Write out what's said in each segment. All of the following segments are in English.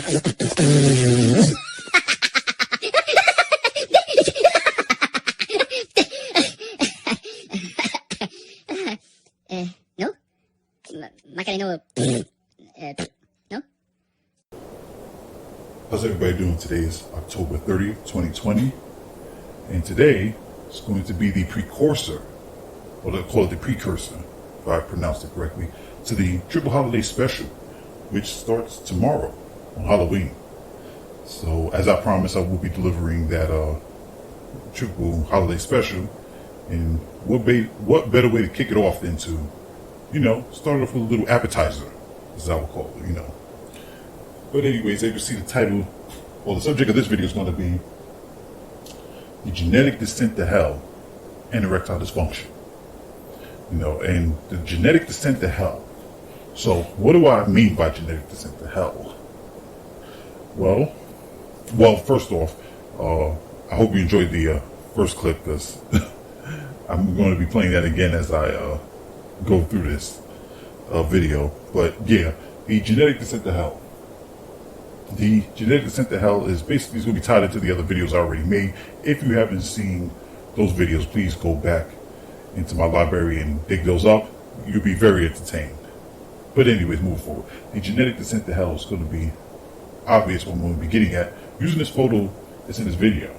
No? Macarena, no? How's everybody doing? Today is October 30th, 2020. And today is going to be the precursor, or they'll call it the precursor, if I pronounced it correctly, to the Triple Holiday Special, which starts tomorrow on Halloween. So, as I promised, I will be delivering that Triple Holiday Special. And what better way to kick it off than to, start off with a little appetizer, as I would call it, But anyways, as you see the title, well, the subject of this video is going to be the genetic descent to hell and erectile dysfunction. And the genetic descent to hell. So what do I mean by genetic descent to hell? Well, first off, I hope you enjoyed the first clip, because I'm going to be playing that again as I go through this video. But yeah, the genetic descent to hell. The genetic descent to hell is basically going to be tied into the other videos I already made. If you haven't seen those videos, please go back into my library and dig those up. You'll be very entertained. But anyways, moving forward, the genetic descent to hell is going to be obvious what I'm going to be getting at using this photo that's in this video,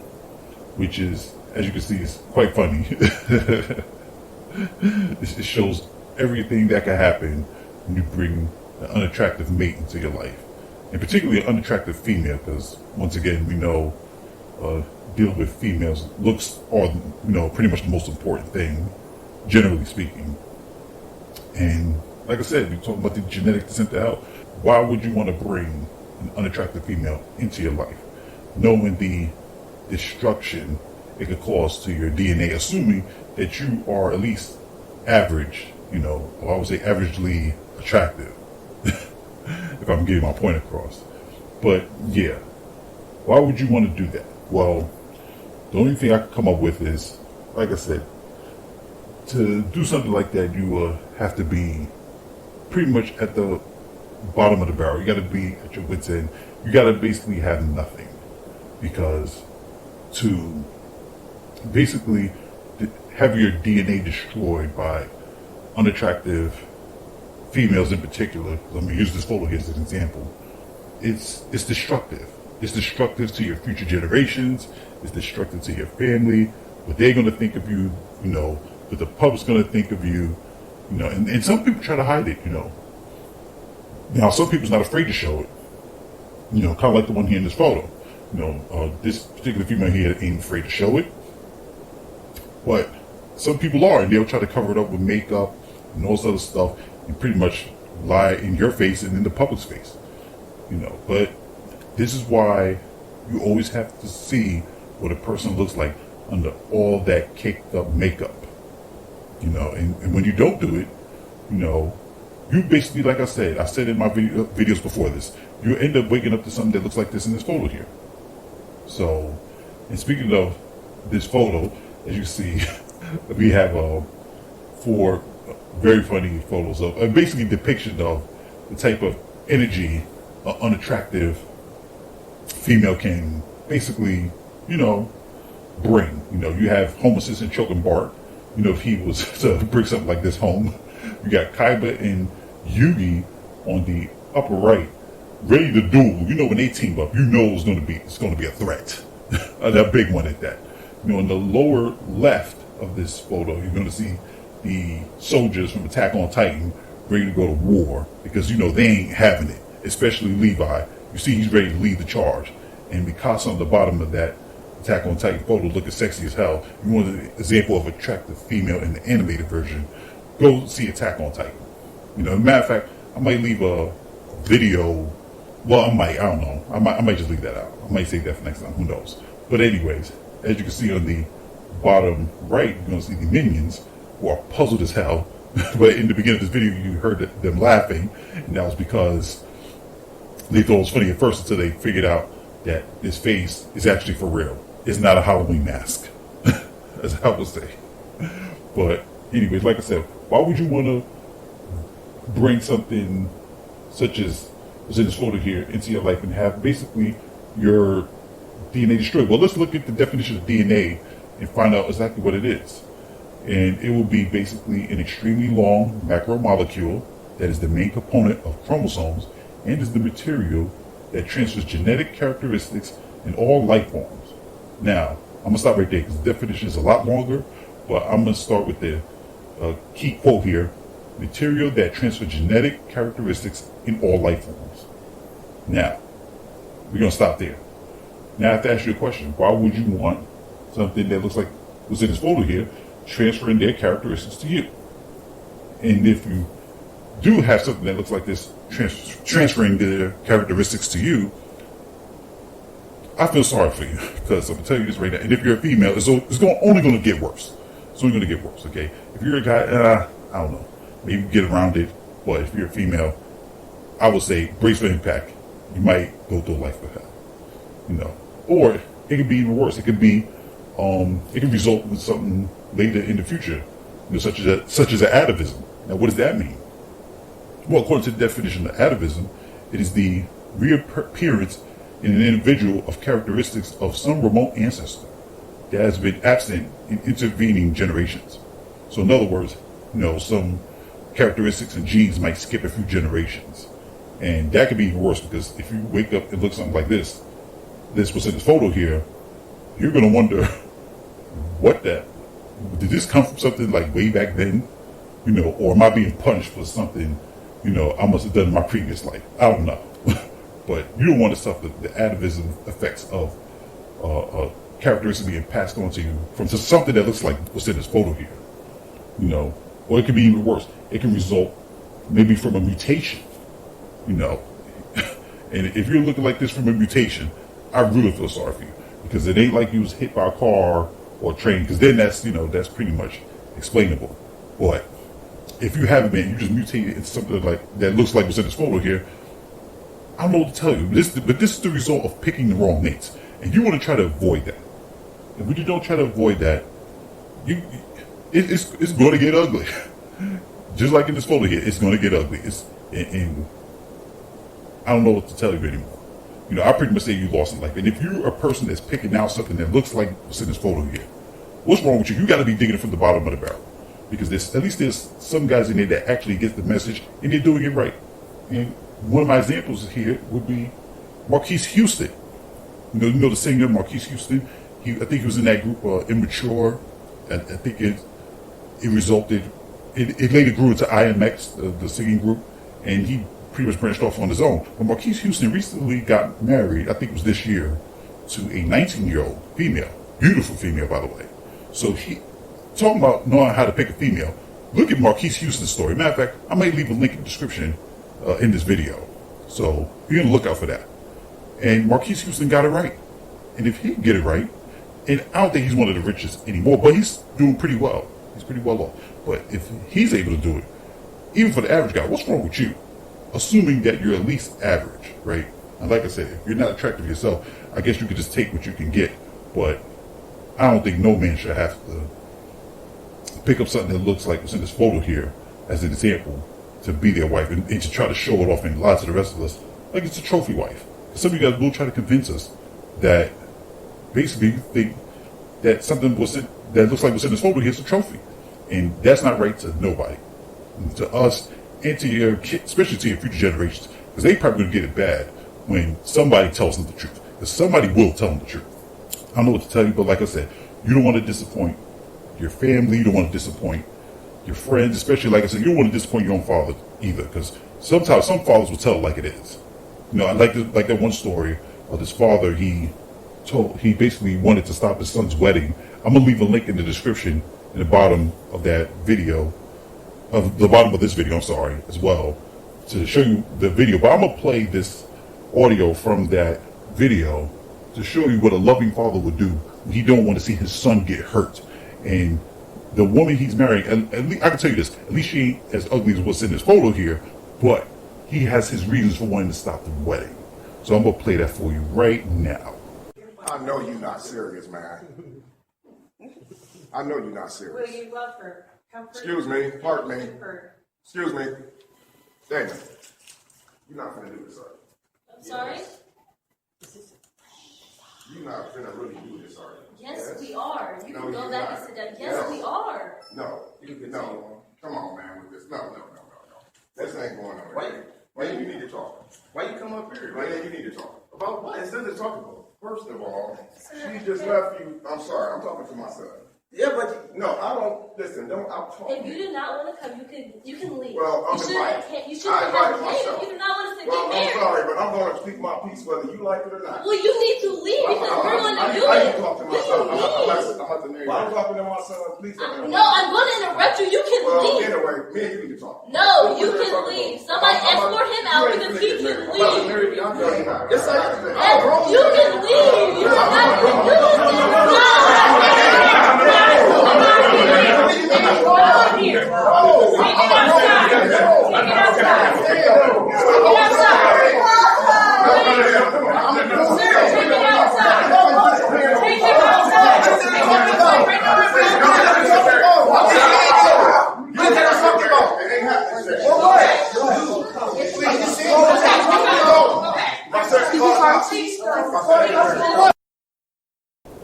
which is, as you can see, is quite funny. It shows everything that can happen when you bring an unattractive mate into your life. And particularly an unattractive female, because once again, we know dealing with females, looks are, pretty much the most important thing, generally speaking. And like I said, we're talking about the genetic descent to hell. Why would you want to bring an unattractive female into your life, knowing the destruction it could cause to your DNA, assuming that you are at least average, or I would say averagely attractive, if I'm getting my point across. But yeah, why would you want to do that? Well, the only thing I can come up with is, like I said, to do something like that, you have to be pretty much at the bottom of the barrel. You got to be at your wit's end. You got to basically have nothing, because to basically have your DNA destroyed by unattractive females in particular, let me use this photo here as an example, it's destructive. It's destructive to your future generations. It's destructive to your family, what they're going to think of you, what the public's going to think of you, and some people try to hide it, Now, some people's not afraid to show it, kind of like the one here in this photo. This particular female here ain't afraid to show it, but some people are, and they'll try to cover it up with makeup and all this other stuff, and pretty much lie in your face and in the public's face, But this is why you always have to see what a person looks like under all that caked up makeup, and when you don't do it, you basically, like I said in my videos before this, you end up waking up to something that looks like this in this photo here. So, and speaking of this photo, as you see, we have 4 very funny photos of basically depiction of the type of energy an unattractive female can basically, bring. You have Homer Simpson choking Bart, if he was to bring something like this home. You got Kaiba and Yugi on the upper right, ready to duel. When they team up, it's going to be a threat, a big one at that. In the lower left of this photo, you're going to see the soldiers from Attack on Titan ready to go to war, because they ain't having it, especially Levi. You see he's ready to lead the charge, and Mikasa on the bottom of that Attack on Titan photo looking sexy as hell. You want an example of attractive female in the animated version, go see Attack on Titan. Matter of fact, I might leave a video. Well, I don't know. I might just leave that out. I might save that for next time. Who knows? But anyways, as you can see on the bottom right, you're going to see the minions, who are puzzled as hell. But in the beginning of this video, you heard them laughing, and that was because they thought it was funny at first until they figured out that this face is actually for real. It's not a Halloween mask, as I would say. But anyways, like I said, why would you want to bring something such as what's in this photo here into your life and have basically your DNA destroyed. Well, let's look at the definition of DNA and find out exactly what it is. And it will be basically an extremely long macromolecule that is the main component of chromosomes and is the material that transfers genetic characteristics in all life forms. Now, I'm going to stop right there because the definition is a lot longer, but I'm going to start with the key quote here. Material that transfers genetic characteristics in all life forms. Now, we're going to stop there. Now I have to ask you a question. Why would you want something that looks like what's in this photo here transferring their characteristics to you? And if you do have something that looks like this transferring their characteristics to you, I feel sorry for you because I'm going to tell you this right now. And if you're a female, it's only going to get worse. It's only going to get worse, okay? If you're a guy, I don't know, maybe get around it. But if you're a female, I would say brace for impact. You might go through life with that, you know. Or it could be even worse. It could be, it could result in something later in the future, you know, such as an atavism. Now, what does that mean? Well, according to the definition of atavism, it is the reappearance in an individual of characteristics of some remote ancestor that has been absent in intervening generations. So, in other words, you know, some characteristics and genes might skip a few generations, and that could be even worse because if you wake up and look something like this was in this photo here, you're going to wonder, did this come from something like way back then, you know, or am I being punished for something, you know, I must have done in my previous life? I don't know. But you don't want to suffer the atavism effects of characteristics being passed on to you from something that looks like what's in this photo here, you know, or it could be even worse. It can result maybe from a mutation, you know, and if you're looking like this from a mutation, I really feel sorry for you because it ain't like you was hit by a car or a train, because then that's, you know, that's pretty much explainable. But if you haven't been, you just mutated into something like that looks like what's in this photo here, I don't know what to tell you. But this is the result of picking the wrong mates, and you want to try to avoid that. And when you don't try to avoid that, it's going to get ugly. Just like in this photo here, it's going to get ugly. And I don't know what to tell you anymore. You know, I pretty much say you lost in life. And if you're a person that's picking out something that looks like what's in this photo here, what's wrong with you? You got to be digging it from the bottom of the barrel. Because at least there's some guys in there that actually get the message and they're doing it right. And one of my examples here would be Marques Houston. You know the singer Marques Houston? I think he was in that group, Immature. I think it later grew into IMX, the singing group, and he pretty much branched off on his own. But Marques Houston recently got married, I think it was this year, to a 19-year-old female. Beautiful female, by the way. So talking about knowing how to pick a female, look at Marques Houston's story. Matter of fact, I might leave a link in the description in this video. So be on the lookout for that. And Marques Houston got it right. And if he can get it right, and I don't think he's one of the richest anymore, but he's doing pretty well. He's pretty well off. But if he's able to do it, even for the average guy, what's wrong with you? Assuming that you're at least average, right? And like I said, if you're not attractive yourself, I guess you could just take what you can get. But I don't think no man should have to pick up something that looks like what's in this photo here as an example to be their wife and to try to show it off and lie to the rest of us like it's a trophy wife. Some of you guys will try to convince us that basically you think that something that looks like what's in this photo here is a trophy. And that's not right to nobody. To us and to your kids, especially to your future generations, because they probably going to get it bad when somebody tells them the truth. Because somebody will tell them the truth. I don't know what to tell you, but like I said, you don't want to disappoint your family, you don't want to disappoint your friends, especially like I said, you don't want to disappoint your own father either, because sometimes some fathers will tell it like it is. You know, I like that one story of this father. He basically wanted to stop his son's wedding. I'm gonna leave a link in the description in the bottom of that video, of the bottom of this video, I'm sorry, as well, to show you the video. But I'm gonna play this audio from that video to show you what a loving father would do when he don't want to see his son get hurt. And the woman he's marrying, at least, I can tell you this, at least she ain't as ugly as what's in this photo here, but he has his reasons for wanting to stop the wedding. So I'm going to play that for you right now. I know you're not serious, man. I know you're not serious. Will you love her? Comfort. Excuse me, pardon me. Comfort. Excuse me. Daniel, you're not going to do this, sir. I'm sorry? You're not gonna really do this, are you? Yes, we are. You can go you're back not. and sit down. Yes, we are. No, no. Come on, man, with this. No. This ain't going on. Why you need to talk? Why you come up here? Why you need to talk? About what? It's nothing to talk about. First of all, she just left you. I'm sorry, I'm talking to my son. Yeah, but no, I don't listen. I'll talk. If you do not want to come, you can leave. Well, I'm you shouldn't have myself. If you do not want to get Well, married. I'm sorry, but I'm going to speak my piece whether you like it or not. Well, you need to leave because we're going to do I it. need to talk to my son. I'm about to marry you. I'm talking to my son. Please. No, I'm going to interrupt you. You can leave. Anyway, me and you need to talk. No, you can leave. Somebody escort him out because he can leave. Yes, I am. You can leave. You are not here.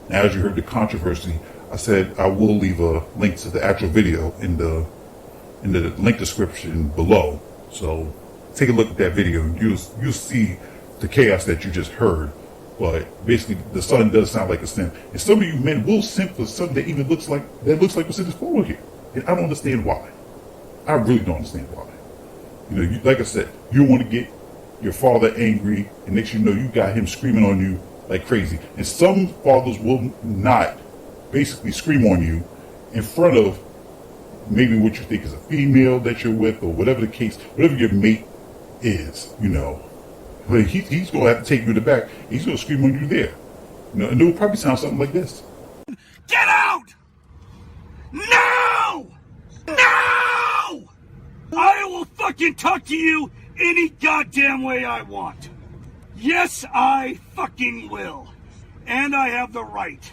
Now, as you heard the controversy, I said I will leave a link to the actual video in the link description below. So take a look at that video and you'll see the chaos that you just heard. But basically, the son does sound like a simp, and some of you men will simp for something that even looks like what's in this photo here. And I don't understand why. I really don't understand why. You know, like I said, you want to get your father angry, and next you know you got him screaming on you like crazy. And some fathers will not basically scream on you in front of maybe what you think is a female that you're with, or whatever the case, whatever your mate is, you know. But he's going to have to take you to the back. He's going to scream on you there. You know, and it will probably sound something like this. Get out! No! No! I will fucking talk to you any goddamn way I want. Yes, I fucking will. And I have the right.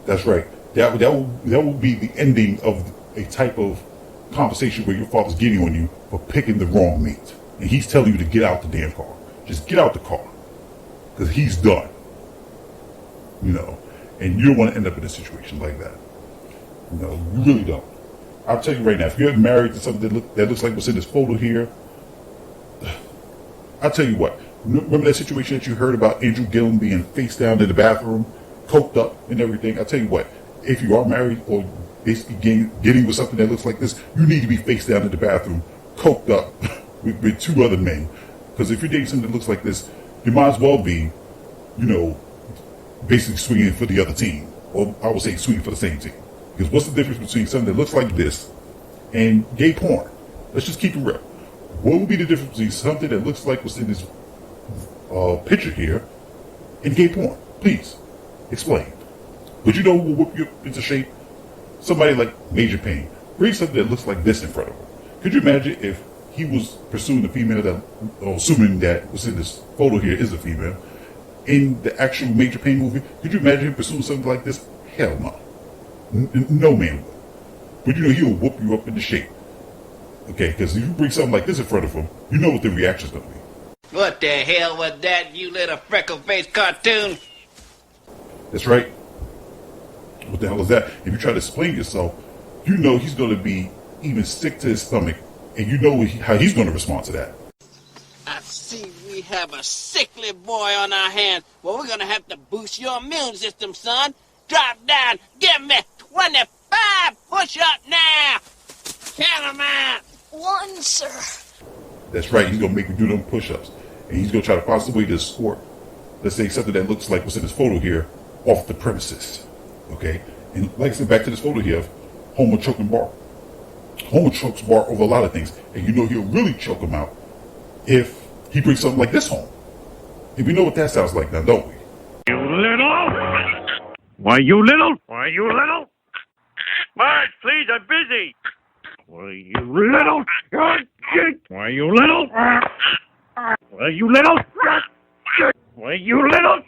That's right. That will be the ending of a type of conversation where your father's getting on you for picking the wrong mate. And he's telling you to get out the damn car. Just get out the car. Because he's done. You know. And you don't want to end up in a situation like that. You know, you really don't. I'll tell you right now, if you're married to something that looks like what's in this photo here, I'll tell you what. Remember that situation that you heard about Andrew Gillum being face down in the bathroom, coked up and everything? I'll tell you what. If you are married or basically getting with something that looks like this, you need to be face down in the bathroom, coked up with two other men. Because if you're dating something that looks like this, you might as well be, you know, basically swinging for the other team. Or I would say swinging for the same team. Because what's the difference between something that looks like this and gay porn? Let's just keep it real. What would be the difference between something that looks like what's in this picture here and gay porn? Please, explain. But you know who will whip you up into shape? Somebody like Major Payne. Bring something that looks like this in front of him. Could you imagine if he was pursuing the female that, or assuming that what's in this photo here is a female, in the actual Major Payne movie? Could you imagine him pursuing something like this? Hell no. No man would. But you know he'll whoop you up into shape. Okay, because if you bring something like this in front of him, you know what the reaction's going to be. What the hell was that, you little freckle-faced cartoon? That's right. What the hell is that? If you try to explain yourself, you know he's going to be even sick to his stomach, and you know how he's going to respond to that. I see we have a sickly boy on our hands. Well, we're going to have to boost your immune system, son. Drop down. Give me 25 push-up now. Count 'em out. 1, sir. That's right. He's going to make you do them push-ups, and he's going to try to find some way to escort, let's say, something that looks like what's in this photo here, off the premises. Okay? And like I said, back to this photo here of Homer choking Bart. Homer chokes Bart over a lot of things, and you know he'll really choke him out if he brings something like this home. And we know what that sounds like now, don't we? You little? Why you little? Why you little? Bart, please, I'm busy. Why you little? Why you little? Why you little? Why you little?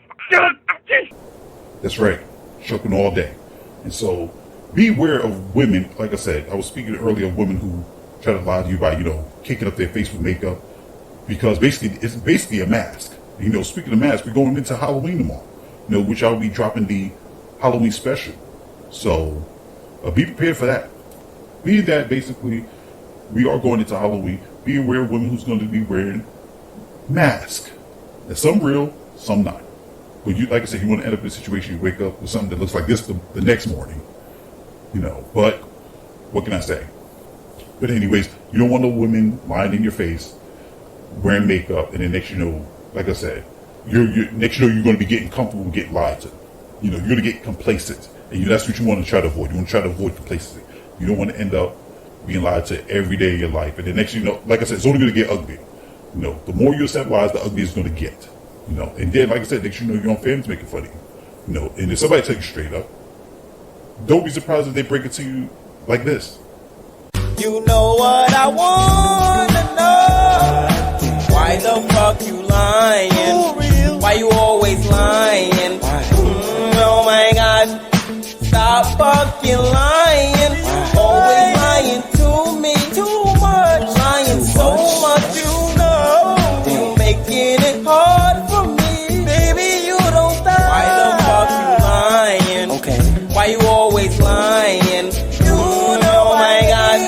That's right. Choking all day. And so, beware of women. Like I said, I was speaking earlier of women who try to lie to you by, kicking up their face with makeup, because basically it's basically a mask. Speaking of masks, we're going into Halloween tomorrow, which I'll be dropping the Halloween special. So be prepared for that. Being that basically we are going into Halloween, be aware of women who's going to be wearing masks. And some real, some not. But like I said, you want to end up in a situation, you wake up with something that looks like this the next morning. But what can I say? But anyways, you don't want no women lying in your face, wearing makeup, and then next like I said, next you're going to be getting comfortable with getting lied to. You're going to get complacent. And that's what you want to try to avoid. You want to try to avoid complacency. You don't want to end up being lied to every day of your life. And then next like I said, it's only going to get ugly. The more you accept lies, the uglier it's going to get. And then, like I said, next your own family's making fun of you. And if somebody tells you straight up, don't be surprised if they break it to you like this. You know what I wanna know? Why the fuck you lying? Why you always lying? Oh my God, stop fucking lying. Always lying to me, too much. Lying so much, you making it hard for me. Baby, you don't stop. Why the fuck you lying? Okay. Why you always lying? Oh my God.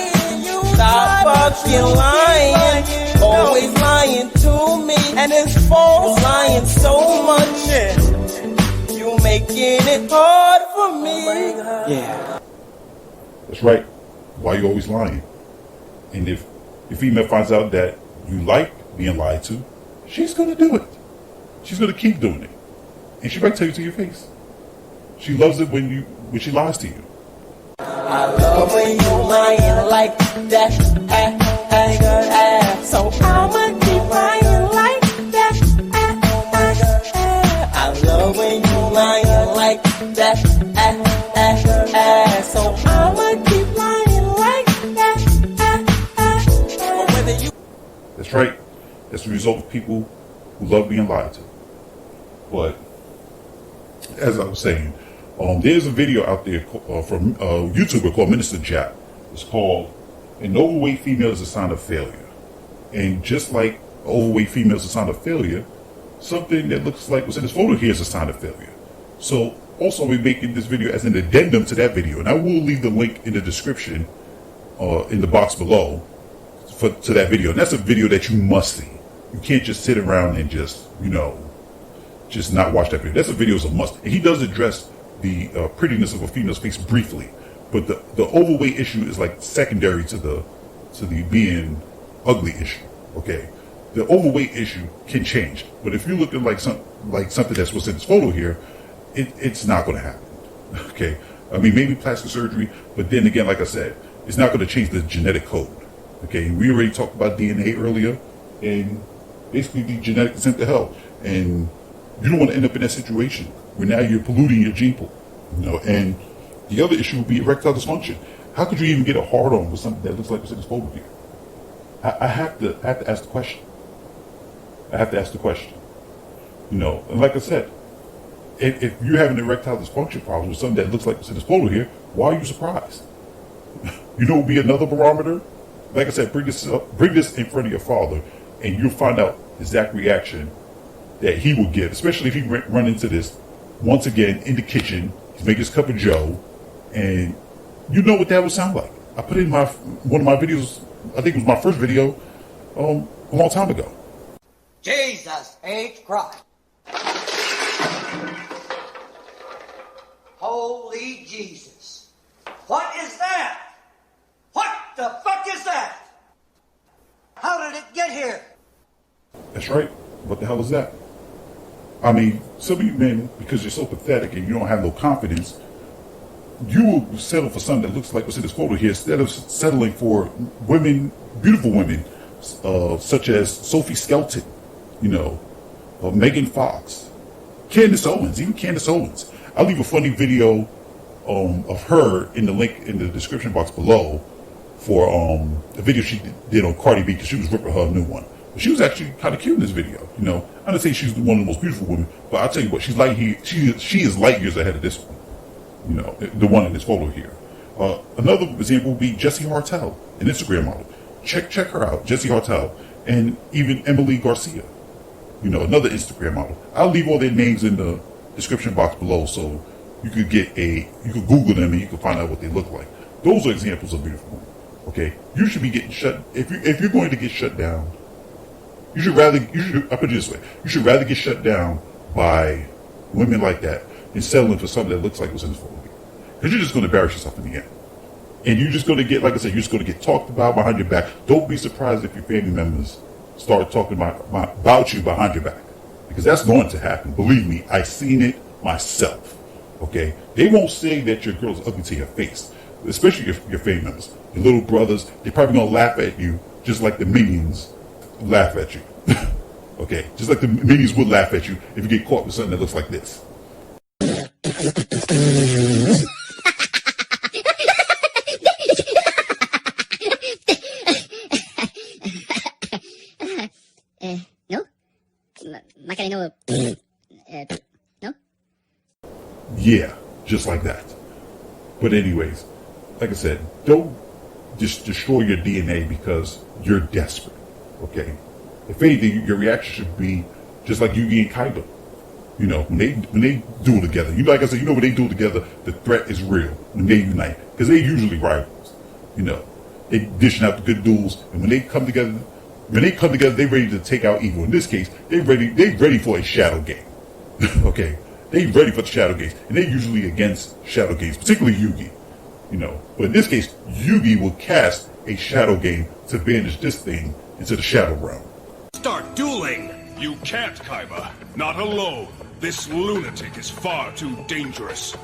Stop fucking lying, always lying to me, and it's false, lying so much, you making it hard for me. Yeah. That's right. Why you always lying? And if the female finds out that you like being lied to, she's going to do it. She's going to keep doing it. And she might tell you to your face. She loves it when she lies to you. I love when you lying like that, so I'ma keep lying like that, I love when you lying like that, so I'ma keep lying like that. That's right. That's the result of people who love being lied to. But as I was saying, there's a video out there from a YouTuber called Ministerjap. It's called "An Overweight Female is a Sign of Failure." And just like overweight female is a sign of failure, something that looks like what's in this photo here is a sign of failure. So also we're making this video as an addendum to that video. And I will leave the link in the description in the box below to that video. And that's a video that you must see. You can't just sit around and just not watch that video. That's a video is a must. And he does address the prettiness of a female's face briefly, but the overweight issue is like secondary to the being ugly issue. Okay, the overweight issue can change, but if you're looking like something that's what's in this photo here, it's not going to happen. Okay, I mean maybe plastic surgery, but then again, like I said, it's not going to change the genetic code. Okay, we already talked about DNA earlier, and basically the genetic is sent to hell, and you don't want to end up in that situation where now you're polluting your gene pool. And the other issue would be erectile dysfunction. How could you even get a hard on with something that looks like what's in this photo here? I have to ask the question. And like I said, if you have an erectile dysfunction problem with something that looks like what's in this photo here, why are you surprised? What would be another barometer? Like I said, bring this in front of your father, and you'll find out the exact reaction that he will give, especially if he run into this once again in the kitchen. He's making his cup of joe, and you know what that would sound like. I put it in one of my videos. I think it was my first video a long time ago. Jesus H. Christ. Holy Jesus. What is that? What the fuck is that? How did it get here? That's right. What the hell is that? I mean, some of you men, because you're so pathetic and you don't have no confidence, you will settle for something that looks like what's in this photo here instead of settling for women, beautiful women, such as Sophie Skelton, Megan Fox, Candace Owens, even Candace Owens. I'll leave a funny video of her in the link in the description box below for the video she did on Cardi B, because she was ripping her new one. But she was actually kind of cute in this video. I don't say she's one of the most beautiful women, but I'll tell you what, she is light years ahead of this one. The one in this photo here. Another example would be Jessy Hartel, an Instagram model. check her out, Jessy Hartel, and even Emily Garcia. You know, another Instagram model. I'll leave all their names in the description box below, so you could Google them and you can find out what they look like. Those are examples of beautiful women. Okay, you should be getting if you're going to get shut down. I put it this way: you should rather get shut down by women like that than settling for something that looks like what's in this for you. Because you're just going to embarrass yourself in the end. And you're just going to get, like I said, you're just going to get talked about behind your back. Don't be surprised if your family members start talking about you behind your back. Because that's going to happen. Believe me, I've seen it myself. Okay? They won't say that your girl's ugly to your face. Especially your family members. Your little brothers, they're probably going to laugh at you just like the minions laugh at you. Okay? Just like the minions would laugh at you if you get caught with something that looks like this. No? McNeill, no? Yeah, just like that. But anyways, like I said, don't just destroy your DNA because you're desperate, okay? If anything, your reaction should be just like Yugi and Kaiba. You know, when they duel together, like I said, when they duel together, the threat is real when they unite. Because they're usually rivals. You know, they dishing out the good duels, and when they come together, they're ready to take out evil. In this case, they're ready for a shadow game. Okay? They're ready for the shadow games. And they're usually against shadow games, particularly Yugi. You know. But in this case, Yugi will cast a shadow game to banish this thing into the shadow realm. Start dueling! You can't, Kaiba. Not alone. This lunatic is far too dangerous.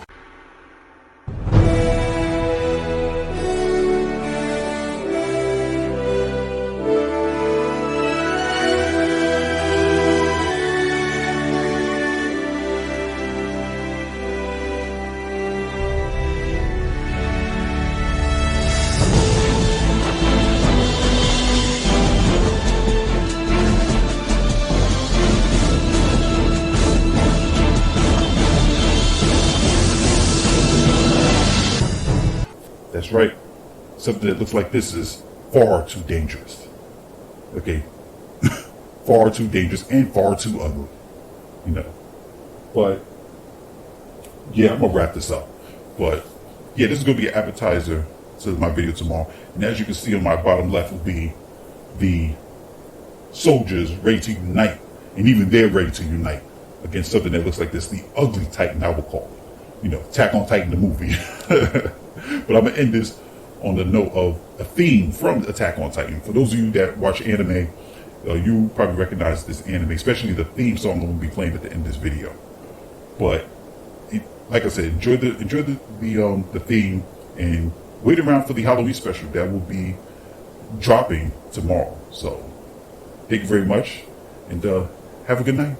That's right. Something that looks like this is far too dangerous. Okay? Far too dangerous and far too ugly. You know. But, yeah, I'm going to wrap this up. But, yeah, this is going to be an appetizer to my video tomorrow. And as you can see on my bottom left will be the soldiers ready to unite. And even they're ready to unite against something that looks like this. The ugly Titan, I will call it. You know, Attack on Titan, the movie. But I'm going to end this on the note of a theme from Attack on Titan. For those of you that watch anime, you probably recognize this anime, especially the theme song I'm going to be playing at the end of this video. But, like I said, enjoy the theme and wait around for the Halloween special that will be dropping tomorrow. So, thank you very much and have a good night.